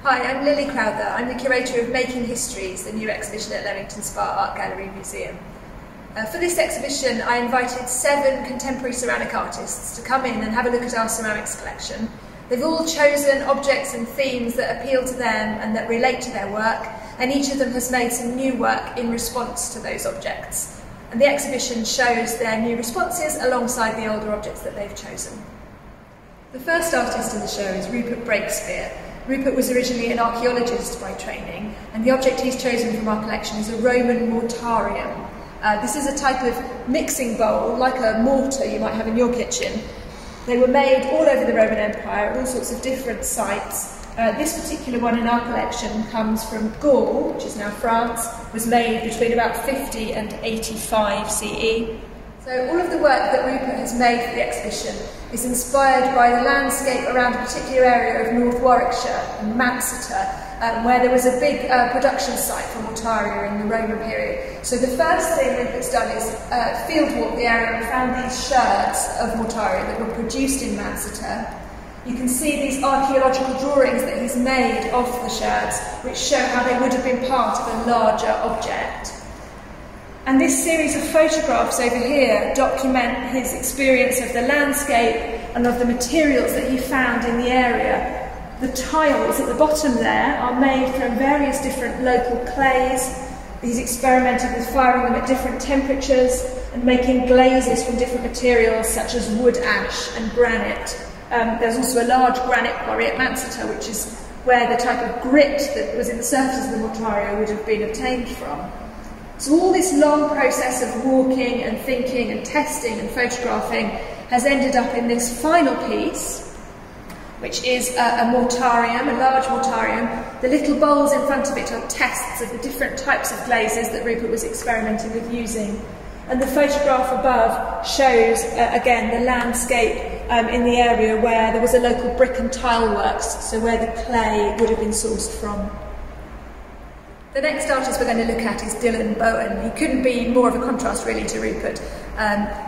Hi, I'm Lily Crowther. I'm the curator of Making Histories, the new exhibition at Leamington Spa Art Gallery Museum. For this exhibition, I invited 7 contemporary ceramic artists to come in and have a look at our ceramics collection. They've all chosen objects and themes that appeal to them and that relate to their work, and each of them has made some new work in response to those objects. And the exhibition shows their new responses alongside the older objects that they've chosen. The first artist in the show is Rupert Brakspear. Rupert was originally an archaeologist by training, and the object he's chosen from our collection is a Roman mortarium. This is a type of mixing bowl, like a mortar you might have in your kitchen. They were made all over the Roman Empire at all sorts of different sites. This particular one in our collection comes from Gaul, which is now France, was made between about 50 and 85 CE. So all of the work that Rupert has made for the exhibition is inspired by the landscape around a particular area of North Warwickshire, in Manchester, where there was a big production site for mortaria in the Roman period. So the first thing Rupert's done is field walk the area and found these sherds of mortaria that were produced in Manchester. You can see these archaeological drawings that he's made of the sherds, which show how they would have been part of a larger object. And this series of photographs over here document his experience of the landscape and of the materials that he found in the area. The tiles at the bottom there are made from various different local clays. He's experimented with firing them at different temperatures and making glazes from different materials such as wood ash and granite. There's also a large granite quarry at Manchester, which is where the type of grit that was in the surface of the mortaria would have been obtained from. So all this long process of walking and thinking and testing and photographing has ended up in this final piece, which is a mortarium, a large mortarium. The little bowls in front of it are tests of the different types of glazes that Rupert was experimenting with using. And the photograph above shows, again, the landscape in the area where there was a local brick and tile works, so where the clay would have been sourced from. The next artist we're going to look at is Bowen. He couldn't be more of a contrast really to Rupert.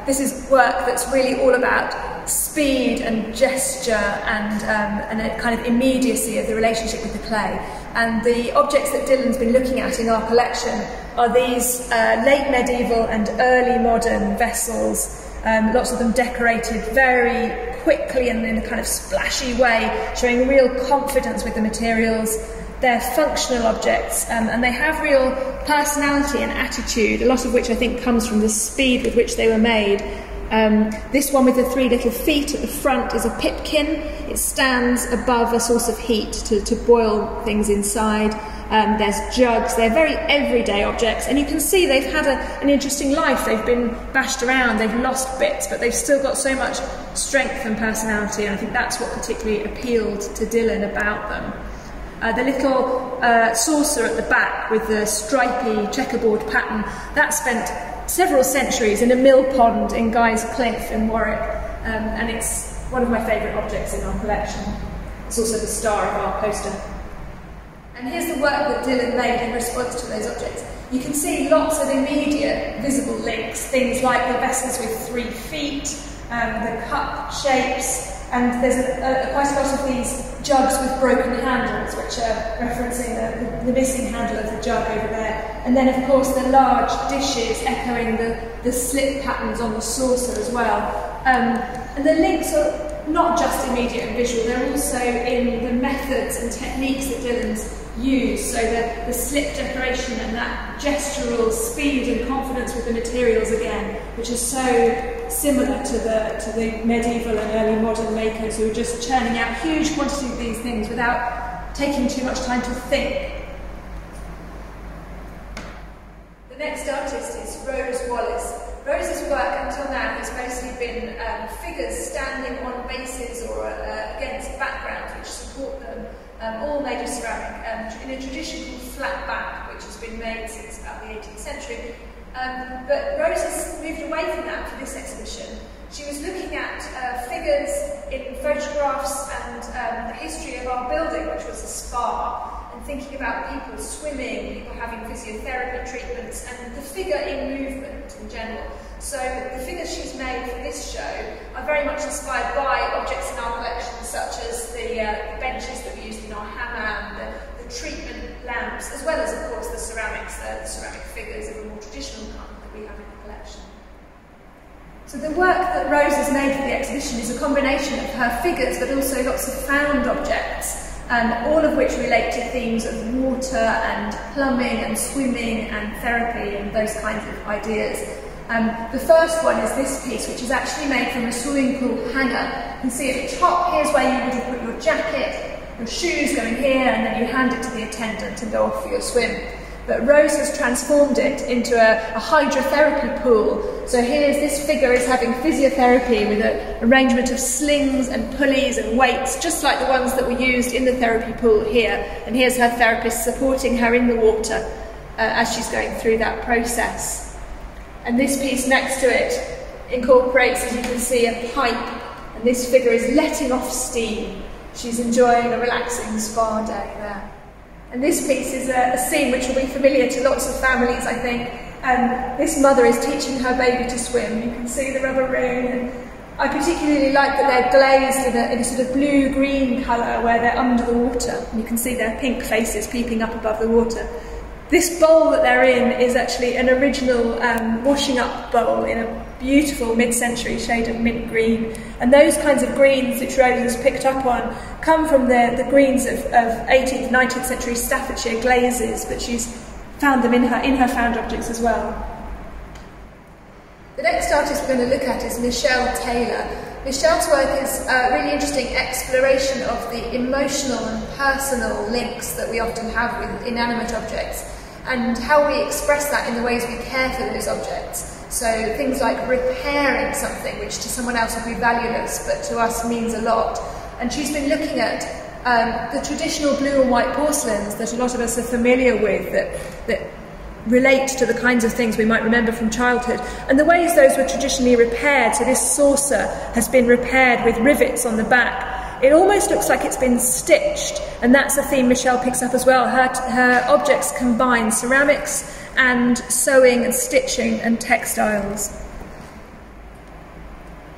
This is work that's really all about speed and gesture and a kind of immediacy of the relationship with the clay. And the objects that Dylan's been looking at in our collection are these late medieval and early modern vessels, lots of them decorated very quickly and in a kind of splashy way, showing real confidence with the materials. They're functional objects and they have real personality and attitude, a lot of which I think comes from the speed with which they were made. This one with the 3 little feet at the front is a pipkin. It stands above a source of heat to boil things inside. There's jugs. They're very everyday objects, and you can see they've had an interesting life. They've been bashed around, they've lost bits, but they've still got so much strength and personality, and I think that's what particularly appealed to Dylan about them. The little saucer at the back with the stripy checkerboard pattern, that spent several centuries in a mill pond in Guy's Cliff in Warwick, and it's one of my favourite objects in our collection. It's also the star of our poster. And here's the work that Dylan made in response to those objects. You can see lots of immediate visible links, things like the vessels with 3 feet, the cup shapes, and there's quite a lot of these jugs with broken handles, which are referencing the missing handle of the jug over there. And then, of course, the large dishes echoing the slip patterns on the saucer as well. And the links are not just immediate and visual, they're also in the methods and techniques that Dylan's used. So the slip decoration and that gestural speed and confidence with the materials again, which is so similar to the medieval and early modern makers who were just churning out huge quantities of these things without taking too much time to think. The next artist is Wallace. Rose's work until now has mostly been figures standing on bases or against backgrounds which support them, all made of ceramic, in a tradition called flat back, which has been made since about the 18th century. But Rose has moved away from that for this exhibition. She was looking at figures in photographs and the history of our building, which was a spa, and thinking about people swimming, people having physiotherapy treatments, and the figure in movement in general. So the figures she's made for this show are very much inspired by objects in our collection, such as the benches that we used in our hammam, that Rose has made for the exhibition is a combination of her figures, but also lots of found objects, all of which relate to themes of water and plumbing and swimming and therapy and those kinds of ideas. The first one is this piece, which is actually made from a swimming pool hanger. You can see at the top, here's where you would have put your jacket, your shoes going here, and then you hand it to the attendant and go off for your swim. But Rose has transformed it into a hydrotherapy pool. So here's this figure is having physiotherapy with an arrangement of slings and pulleys and weights, just like the ones that were used in the therapy pool here. And here's her therapist supporting her in the water as she's going through that process. And this piece next to it incorporates, as you can see, a pipe. And this figure is letting off steam. She's enjoying a relaxing spa day there. And this piece is a scene which will be familiar to lots of families, I think. This mother is teaching her baby to swim. You can see the rubber ring. And I particularly like that they're glazed in a sort of blue-green colour where they're under the water. And you can see their pink faces peeping up above the water. This bowl that they're in is actually an original washing up bowl in a beautiful mid-century shade of mint green. And those kinds of greens which Rose has picked up on come from the greens of 18th, 19th century Staffordshire glazes, but she's found them in her found objects as well. The next artist we're going to look at is Michelle Taylor. Michelle's work is a really interesting exploration of the emotional and personal links that we often have with inanimate objects, and how we express that in the ways we care for those objects. So things like repairing something which to someone else would be valueless but to us means a lot. And she's been looking at the traditional blue and white porcelains that a lot of us are familiar with, that relate to the kinds of things we might remember from childhood, and the ways those were traditionally repaired. So this saucer has been repaired with rivets on the back. It almost looks like it's been stitched, and that's a theme Michelle picks up as well. Her objects combine ceramics and sewing and stitching and textiles.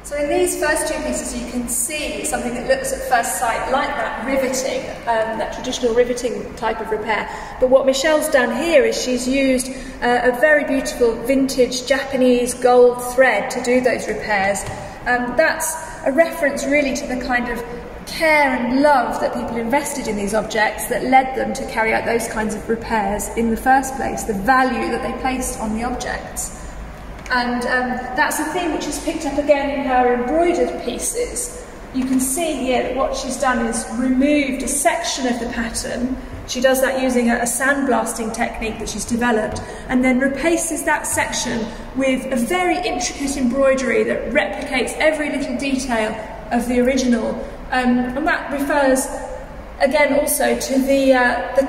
So in these first two pieces you can see something that looks at first sight like that riveting, that traditional riveting type of repair. But what Michelle's done here is she's used a very beautiful vintage Japanese gold thread to do those repairs. That's a reference really to the kind of care and love that people invested in these objects that led them to carry out those kinds of repairs in the first place, the value that they placed on the objects. And that's a theme which is picked up again in her embroidered pieces. You can see here that what she's done is removed a section of the pattern. She does that using a sandblasting technique that she's developed, and then replaces that section with a very intricate embroidery that replicates every little detail of the original. And that refers again also to the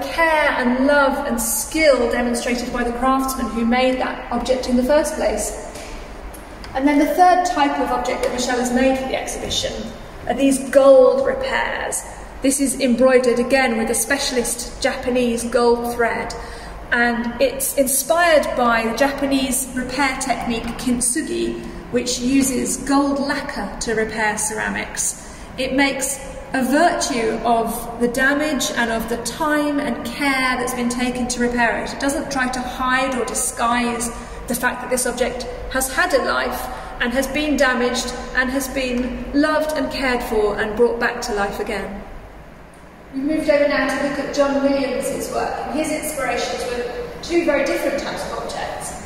care and love and skill demonstrated by the craftsman who made that object in the first place. And then the third type of object that Michelle has made for the exhibition are these gold repairs. This is embroidered again with a specialist Japanese gold thread, and it's inspired by the Japanese repair technique kintsugi, which uses gold lacquer to repair ceramics. It makes a virtue of the damage and of the time and care that's been taken to repair it. It doesn't try to hide or disguise the fact that this object has had a life and has been damaged and has been loved and cared for and brought back to life again. We've moved over now to look at Jon Williams' work, and his inspirations were two very different types of objects.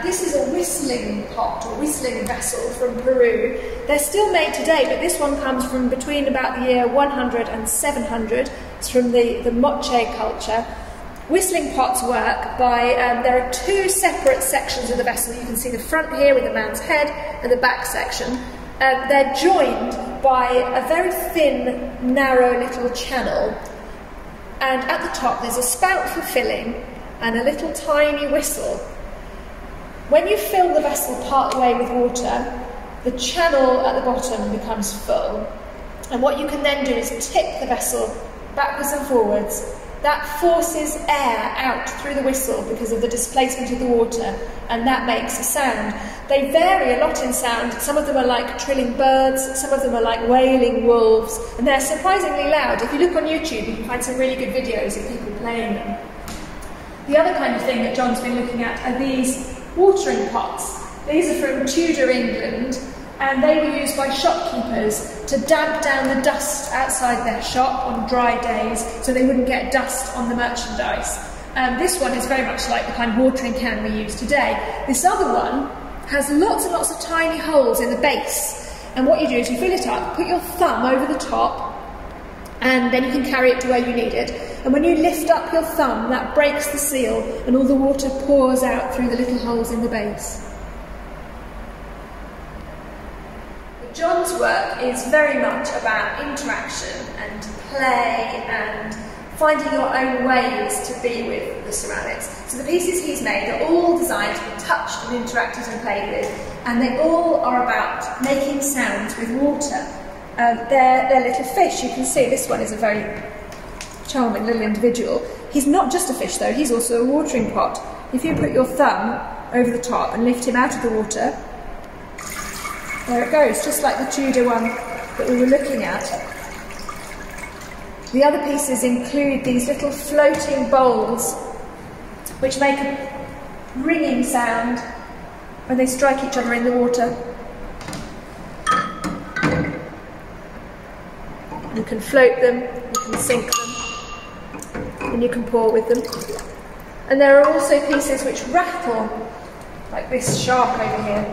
This is a whistling pot or whistling vessel from Peru. They're still made today, but this one comes from between about the year 100 and 700. It's from the Moche culture. Whistling pots work by, there are two separate sections of the vessel. You can see the front here with the man's head and the back section. They're joined by a very thin, narrow little channel. And at the top there's a spout for filling and a little tiny whistle. When you fill the vessel part way with water, the channel at the bottom becomes full. And what you can then do is tip the vessel backwards and forwards. That forces air out through the whistle because of the displacement of the water, and that makes a sound. They vary a lot in sound. Some of them are like trilling birds, some of them are like wailing wolves, and they're surprisingly loud. If you look on YouTube, you can find some really good videos of people playing them. The other kind of thing that John's been looking at are these watering pots. These are from Tudor England, and they were used by shopkeepers to damp down the dust outside their shop on dry days so they wouldn't get dust on the merchandise. This one is very much like the kind of watering can we use today. This other one has lots and lots of tiny holes in the base, and what you do is you fill it up, put your thumb over the top, and then you can carry it to where you need it. And when you lift up your thumb, that breaks the seal and all the water pours out through the little holes in the base. Jon's work is very much about interaction and play and finding your own ways to be with the ceramics. So the pieces he's made are all designed to be touched and interacted and played with, and they all are about making sounds with water. They're little fish. You can see this one is a very charming little individual. He's not just a fish though, he's also a watering pot. If you put your thumb over the top and lift him out of the water, there it goes, just like the Tudor one that we were looking at. The other pieces include these little floating bowls which make a ringing sound when they strike each other in the water. You can float them, you can sink them, and you can pour with them. And there are also pieces which rattle, like this shark over here.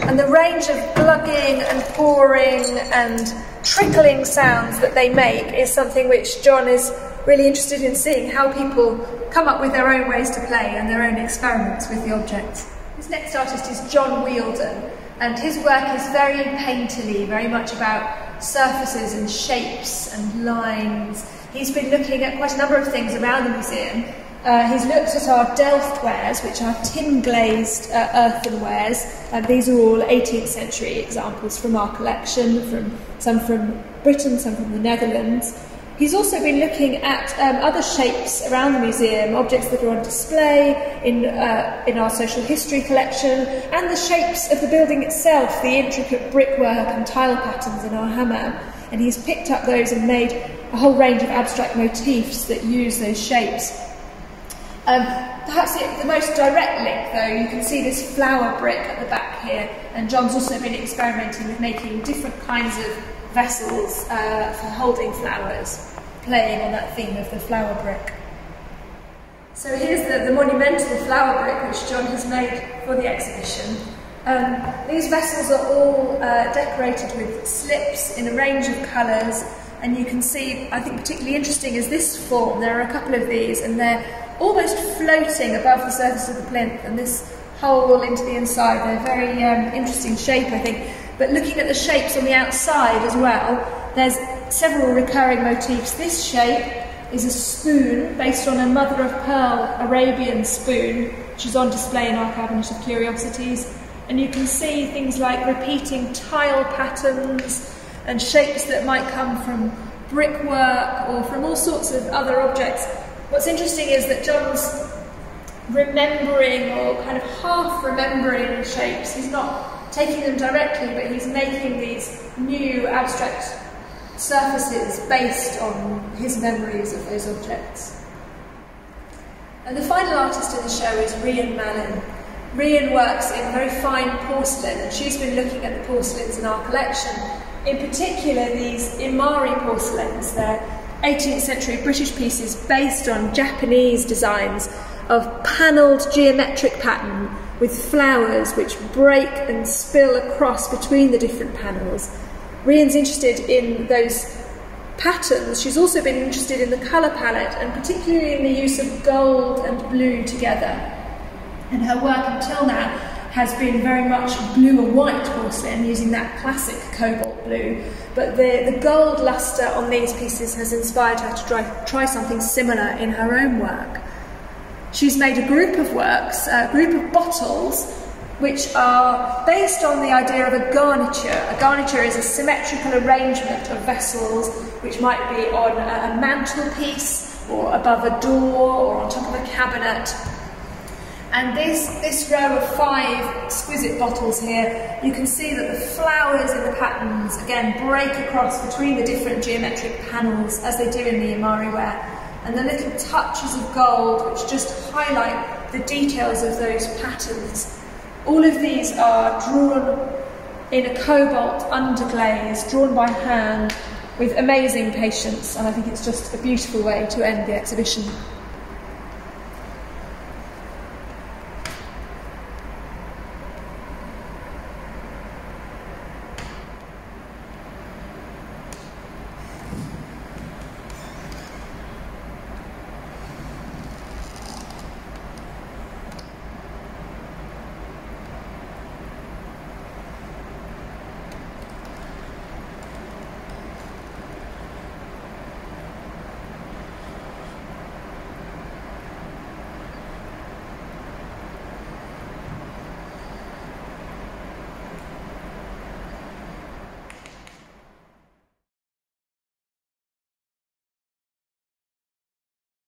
And the range of glugging and pouring and trickling sounds that they make is something which Jon is really interested in seeing, how people come up with their own ways to play and their own experiments with the objects. This next artist is Jon Wheeldon, and his work is very painterly, very much about surfaces and shapes and lines. He's been looking at quite a number of things around the museum. He's looked at our Delft-wares, which are tin-glazed earthenwares, and these are all 18th century examples from our collection, some from Britain, some from the Netherlands. He's also been looking at other shapes around the museum, objects that are on display in our social history collection, and the shapes of the building itself, the intricate brickwork and tile patterns in our hammam. And he's picked up those and made a whole range of abstract motifs that use those shapes. Perhaps the most direct link, though, you can see this flower brick at the back here, and Jon's also been experimenting with making different kinds of vessels for holding flowers, playing on that theme of the flower brick. So here's the monumental flower brick which Jon has made for the exhibition. These vessels are all decorated with slips in a range of colours, and you can see, I think particularly interesting is this form. There are a couple of these, and they're almost floating above the surface of the plinth, and this hole into the inside. They're very interesting shape, I think. But looking at the shapes on the outside as well, there's several recurring motifs. This shape is a spoon based on a mother-of-pearl Arabian spoon, which is on display in our cabinet of curiosities. And you can see things like repeating tile patterns and shapes that might come from brickwork or from all sorts of other objects. What's interesting is that Jon's remembering, or kind of half remembering, shapes. He's not taking them directly, but he's making these new abstract surfaces based on his memories of those objects. And the final artist in the show is Rhian Malin. Rhian works in very fine porcelain, and she's been looking at the porcelains in our collection. In particular, these Imari porcelains. They're 18th century British pieces based on Japanese designs of panelled geometric pattern with flowers which break and spill across between the different panels. Rhian's interested in those patterns. She's also been interested in the colour palette, and particularly in the use of gold and blue together. And her work until now has been very much blue and white porcelain, using that classic cobalt blue. But the gold lustre on these pieces has inspired her to try something similar in her own work. She's made a group of works, a group of bottles, which are based on the idea of a garniture. A garniture is a symmetrical arrangement of vessels which might be on a mantelpiece or above a door or on top of a cabinet. And this row of 5 exquisite bottles here, you can see that the flowers in the patterns, again, break across between the different geometric panels as they do in the Imari ware. and the little touches of gold which just highlight the details of those patterns. All of these are drawn in a cobalt underglaze, drawn by hand with amazing patience, and I think it's just a beautiful way to end the exhibition.